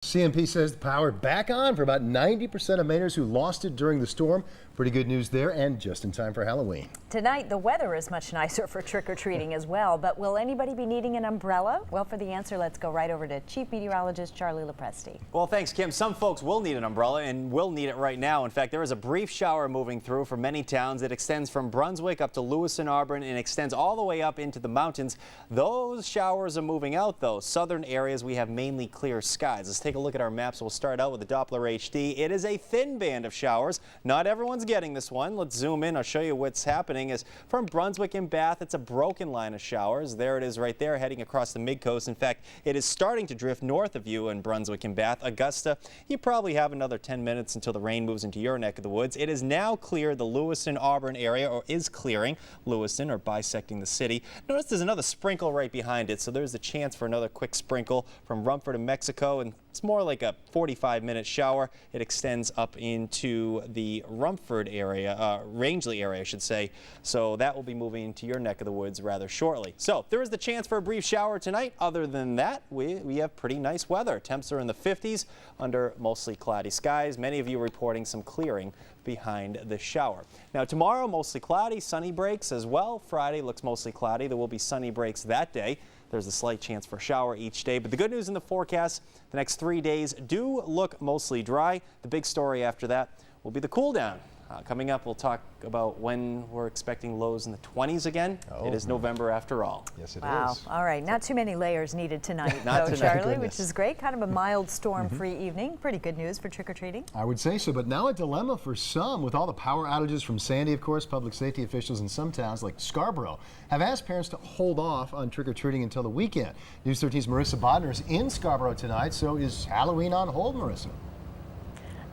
CMP says the power back on for about 90% of Mainers who lost it during the storm. Pretty good news there, and just in time for Halloween. Tonight, the weather is much nicer for trick-or-treating as well, but will anybody be needing an umbrella? Well, for the answer, let's go right over to Chief Meteorologist Charlie Lopresti. Well, thanks, Kim. Some folks will need an umbrella and will need it right now. In fact, there is a brief shower moving through for many towns. It extends from Brunswick up to Lewis and Auburn and extends all the way up into the mountains. Those showers are moving out, though. Southern areas, we have mainly clear skies. Let's take a look at our maps. We'll start out with the Doppler HD. It is a thin band of showers. Not everyone's getting this one. Let's zoom in. I'll show you what's happening. Is from Brunswick and Bath, it's a broken line of showers. There it is right there heading across the mid-coast. In fact, it is starting to drift north of you in Brunswick and Bath. Augusta, you probably have another 10 minutes until the rain moves into your neck of the woods. It is now cleared the Lewiston Auburn area, or is clearing Lewiston or bisecting the city. Notice there's another sprinkle right behind it, so there's a chance for another quick sprinkle from Rumford and Mexico, and it's more like a 45-minute shower. It extends up into the Rumford area, Rangeley area, I should say. So that will be moving into your neck of the woods rather shortly. So there is the chance for a brief shower tonight. Other than that, we have pretty nice weather. Temps are in the 50s under mostly cloudy skies. Many of you reporting some clearing behind the shower. Now tomorrow, mostly cloudy, sunny breaks as well. Friday looks mostly cloudy. There will be sunny breaks that day. There's a slight chance for a shower each day, but the good news in the forecast, the next 3 days do look mostly dry. The big story after that will be the cool down. Coming up, we'll talk about when we're expecting lows in the 20s again. Oh. It is November after all. Yes, it is. Wow. All right. Not too many layers needed tonight, Not though, tonight. Charlie, which is great. Kind of a mild storm-free evening. Pretty good news for trick-or-treating. I would say so, but now a dilemma for some. With all the power outages from Sandy, of course, public safety officials in some towns like Scarborough have asked parents to hold off on trick-or-treating until the weekend. News 13's Marissa Bodner is in Scarborough tonight, so is Halloween on hold, Marissa?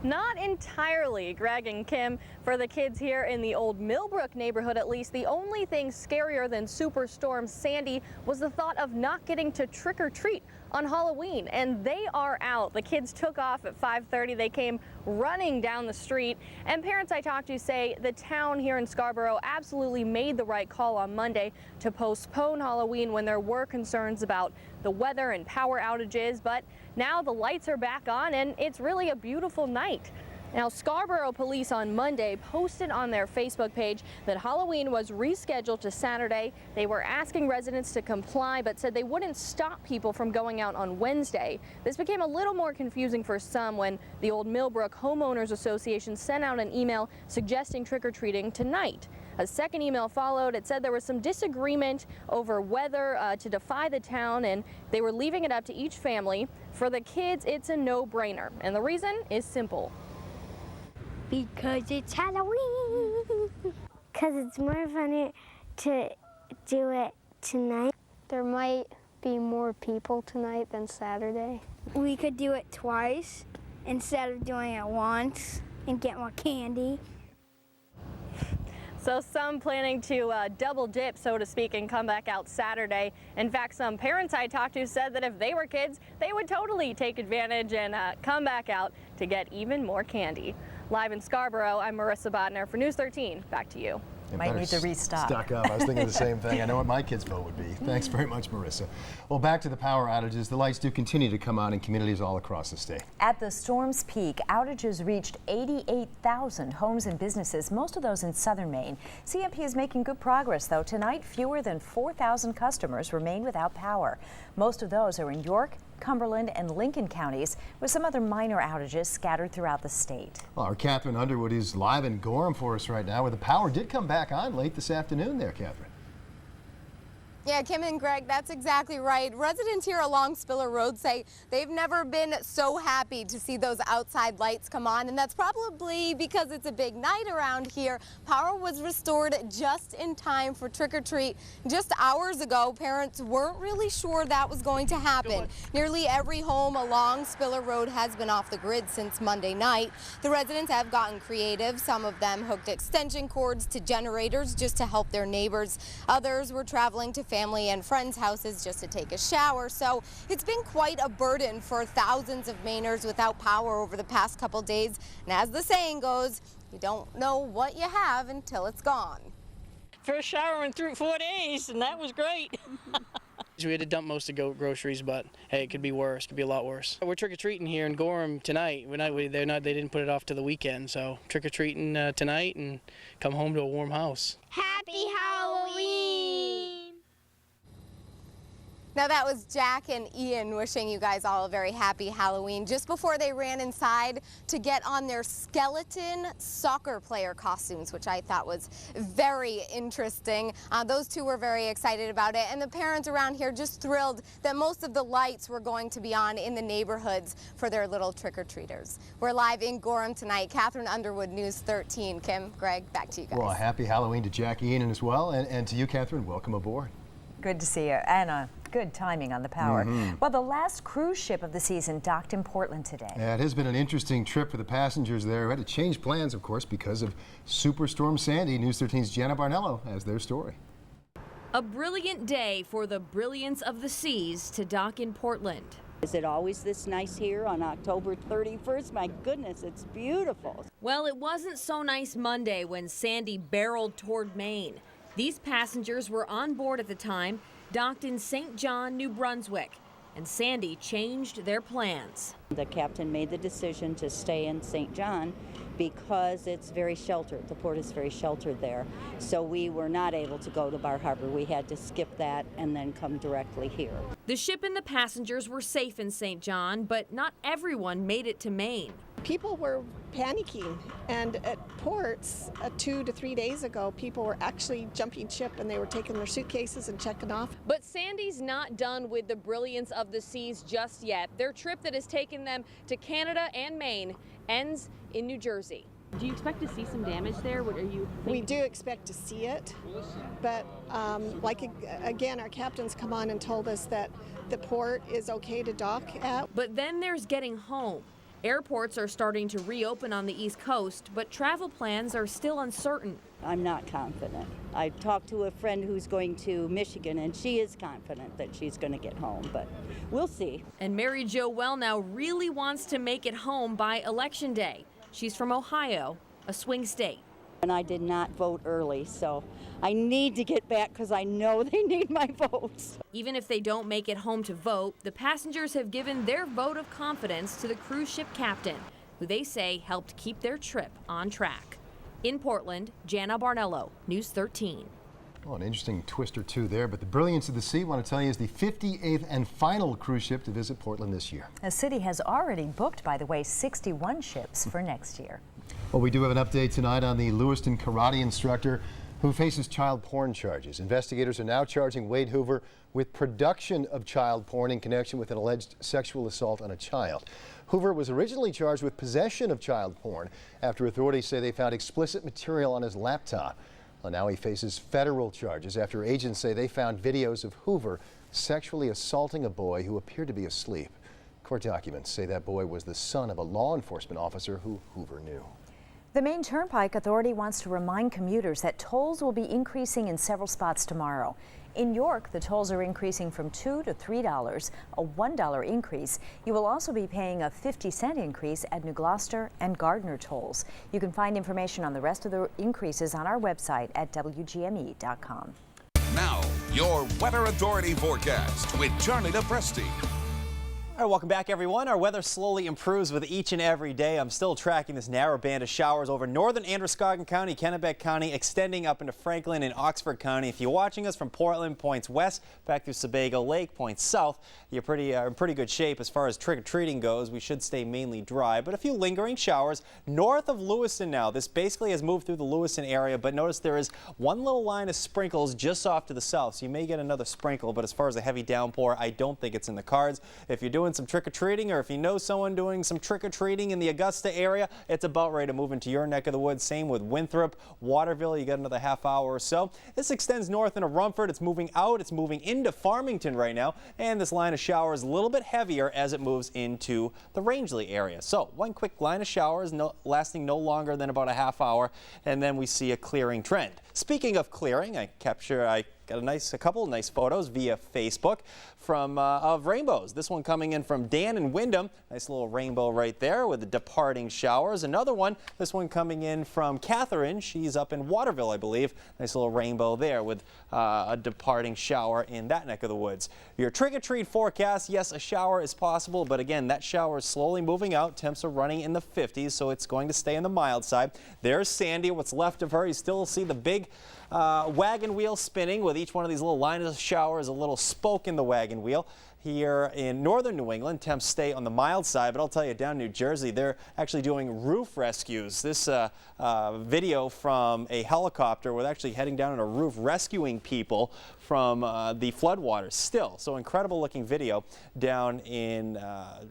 Not entirely, Greg and Kim. For the kids here in the old Millbrook neighborhood, at least, the only thing scarier than Superstorm Sandy was the thought of not getting to trick-or-treat on Halloween, and they are out. The kids took off at 5:30. They came running down the street, and parents I talked to say the town here in Scarborough absolutely made the right call on Monday to postpone Halloween when there were concerns about the weather and power outages, but now the lights are back on and it's really a beautiful night. Now, Scarborough police on Monday posted on their Facebook page that Halloween was rescheduled to Saturday. They were asking residents to comply, but said they wouldn't stop people from going out on Wednesday. This became a little more confusing for some when the Old Millbrook Homeowners Association sent out an email suggesting trick-or-treating tonight. A second email followed. It said there was some disagreement over whether to defy the town, and they were leaving it up to each family. For the kids, it's a no-brainer, and the reason is simple. Because it's Halloween. Because it's more funny to do it tonight. There might be more people tonight than Saturday. We could do it twice instead of doing it once and get more candy. So some planning to double dip, so to speak, and come back out Saturday. In fact, some parents I talked to said that if they were kids, they would totally take advantage and come back out to get even more candy. Live in Scarborough, I'm Marissa Bodner for News 13. Back to you. Might need to restock. Stock up. I was thinking the same thing. I know what my kids' vote would be. Thanks very much, Marissa. Well, back to the power outages. The lights do continue to come on in communities all across the state. At the storm's peak, outages reached 88,000 homes and businesses, most of those in southern Maine. CMP is making good progress, though. Tonight, fewer than 4,000 customers remain without power. Most of those are in York, Cumberland, and Lincoln counties, with some other minor outages scattered throughout the state. Well, our Catherine Underwood is live in Gorham for us right now, where the power did come back on late this afternoon there, Catherine. Yeah, Kim and Greg, that's exactly right. Residents here along Spiller Road say they've never been so happy to see those outside lights come on, and that's probably because it's a big night around here. Power was restored just in time for trick-or-treat. Just hours ago, parents weren't really sure that was going to happen. Nearly every home along Spiller Road has been off the grid since Monday night. The residents have gotten creative. Some of them hooked extension cords to generators just to help their neighbors. Others were traveling to family and friends' houses just to take a shower. So it's been quite a burden for thousands of Mainers without power over the past couple days. And as the saying goes, you don't know what you have until it's gone. First shower in 4 days, and that was great. We had to dump most of the groceries, but hey, it could be worse. It could be a lot worse. We're trick-or-treating here in Gorham tonight. They didn't put it off to the weekend, so trick-or-treating tonight and come home to a warm house. Happy Halloween! Now that was Jack and Ian wishing you guys all a very happy Halloween just before they ran inside to get on their skeleton soccer player costumes, which I thought was very interesting. Those two were very excited about it, and the parents around here just thrilled that most of the lights were going to be on in the neighborhoods for their little trick-or-treaters. We're live in Gorham tonight. Catherine Underwood, News 13. Kim, Greg, back to you guys. Well, happy Halloween to Jack, Ian, as well, and to you, Catherine. Welcome aboard. Good to see you, Anna. Good timing on the power. Well, the last cruise ship of the season docked in Portland today. Yeah, it has been an interesting trip for the passengers there who had to change plans, of course, because of Superstorm Sandy. News 13's Jana Barnello has their story. A brilliant day for the brilliance of the seas to dock in Portland. Is it always this nice here on October 31st? My goodness, it's beautiful. Well, it wasn't so nice Monday when Sandy barreled toward Maine. These passengers were on board at the time, docked in St. John, New Brunswick, and Sandy changed their plans. The captain made the decision to stay in St. John because it's very sheltered. The port is very sheltered there. So we were not able to go to Bar Harbor. We had to skip that and then come directly here. The ship and the passengers were safe in St. John, but not everyone made it to Maine. People were panicking, and at ports 2 to 3 days ago, people were actually jumping ship and they were taking their suitcases and checking off. But Sandy's not done with the brilliance of the seas just yet. Their trip that has taken them to Canada and Maine ends in New Jersey. Do you expect to see some damage there? What are you thinking? We do expect to see it, but again, our captains come on and told us that the port is okay to dock at. But then there's getting home. Airports are starting to reopen on the East Coast, but travel plans are still uncertain. I'm not confident. I talked to a friend who's going to Michigan, and she is confident that she's going to get home, but we'll see. And Mary Jo Wellnow really wants to make it home by Election Day. She's from Ohio, a swing state. And I did not vote early, so I need to get back because I know they need my votes. Even if they don't make it home to vote, the passengers have given their vote of confidence to the cruise ship captain, who they say helped keep their trip on track. In Portland, Jana Barnello, News 13. Well, an interesting twist or two there, but the brilliance of the sea, I want to tell you, is the 58th and final cruise ship to visit Portland this year. The city has already booked, by the way, 61 ships for next year. Well, we do have an update tonight on the Lewiston karate instructor who faces child porn charges. Investigators are now charging Wade Hoover with production of child porn in connection with an alleged sexual assault on a child. Hoover was originally charged with possession of child porn after authorities say they found explicit material on his laptop. Well, now he faces federal charges after agents say they found videos of Hoover sexually assaulting a boy who appeared to be asleep. Court documents say that boy was the son of a law enforcement officer who Hoover knew. The Maine Turnpike Authority wants to remind commuters that tolls will be increasing in several spots tomorrow. In York, the tolls are increasing from $2 to $3, a $1 increase. You will also be paying a 50-cent increase at New Gloucester and Gardner tolls. You can find information on the rest of the increases on our website at WGME.com. Now, your Weather Authority forecast with Charlie DePresti. All right, welcome back, everyone. Our weather slowly improves with each and every day. I'm still tracking this narrow band of showers over northern Androscoggin County, Kennebec County, extending up into Franklin and Oxford County. If you're watching us from Portland, points west, back through Sebago Lake, points south, you're in pretty good shape as far as trick-or-treating goes. We should stay mainly dry, but a few lingering showers north of Lewiston now. This basically has moved through the Lewiston area, but notice there is one little line of sprinkles just off to the south, so you may get another sprinkle, but as far as a heavy downpour, I don't think it's in the cards. If you're doing some trick-or-treating, or if you know someone doing some trick-or-treating in the Augusta area, it's about ready to move into your neck of the woods. Same with Winthrop, Waterville. You got another half hour or so. This extends north into Rumford. It's moving out. It's moving into Farmington right now, and this line of showers a little bit heavier as it moves into the Rangeley area. So one quick line of showers lasting no longer than about a half hour, and then we see a clearing trend. Speaking of clearing, I got a couple of nice photos via Facebook of rainbows. This one coming in from Dan in Wyndham. Nice little rainbow right there with the departing showers. Another one, this one coming in from Catherine. She's up in Waterville, I believe. Nice little rainbow there with a departing shower in that neck of the woods. Your trick-or-treat forecast, yes, a shower is possible, but again, that shower is slowly moving out. Temps are running in the 50s, so it's going to stay on the mild side. There's Sandy, what's left of her. You still see the big wagon wheel spinning with each one of these little lines of showers, a little spoke in the wagon wheel. Here in northern New England, temps stay on the mild side, but I'll tell you, down in New Jersey, they're actually doing roof rescues. This video from a helicopter was actually heading down on a roof rescuing people from the floodwaters still. So incredible looking video down in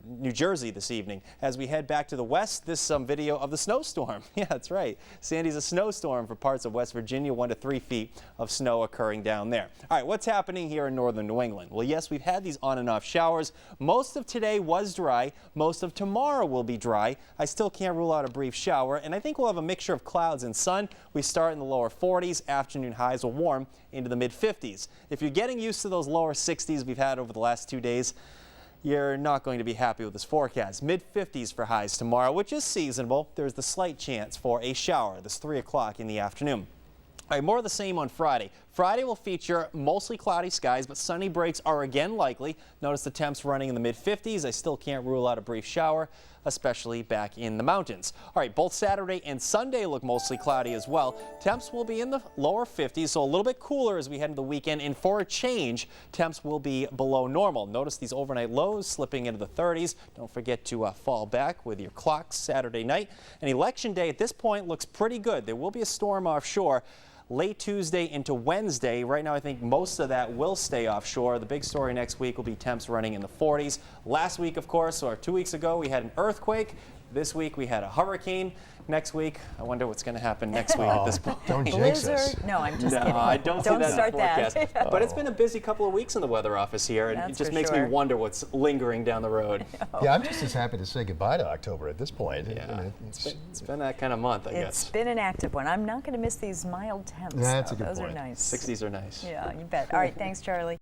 New Jersey this evening. As we head back to the west, this is some video of the snowstorm. Yeah, that's right. Sandy's a snowstorm for parts of West Virginia, 1 to 3 feet of snow occurring down there. All right, what's happening here in northern New England? Well, yes, we've had these on and off showers. Most of today was dry. Most of tomorrow will be dry. I still can't rule out a brief shower, and I think we'll have a mixture of clouds and sun. We start in the lower 40s. Afternoon highs will warm into the mid 50s. If you're getting used to those lower 60s we've had over the last 2 days, you're not going to be happy with this forecast. Mid 50s for highs tomorrow, which is seasonable. There's the slight chance for a shower this 3 o'clock in the afternoon. All right, more of the same on Friday. Friday will feature mostly cloudy skies, but sunny breaks are again likely. Notice the temps running in the mid-50s. I still can't rule out a brief shower, especially back in the mountains. All right, both Saturday and Sunday look mostly cloudy as well. Temps will be in the lower 50s, so a little bit cooler as we head into the weekend. And for a change, temps will be below normal. Notice these overnight lows slipping into the 30s. Don't forget to fall back with your clocks Saturday night. And Election Day at this point looks pretty good. There will be a storm offshore late Tuesday into Wednesday. Right now, I think most of that will stay offshore. The big story next week will be temps running in the 40s. Last week, of course, or 2 weeks ago, we had an earthquake. This week, we had a hurricane. Next week, I wonder what's going to happen next week at this point. Don't jinx us. No, I'm just kidding. I don't see that in the forecast. That. But it's been a busy couple of weeks in the weather office here, and it just makes me wonder what's lingering down the road. Yeah, I'm just as happy to say goodbye to October at this point. Yeah, it's been that kind of month, I guess. It's been an active one. I'm not going to miss these mild temps. That's a good Those point. are nice. 60s are nice. Yeah, you bet. All right, thanks, Charlie.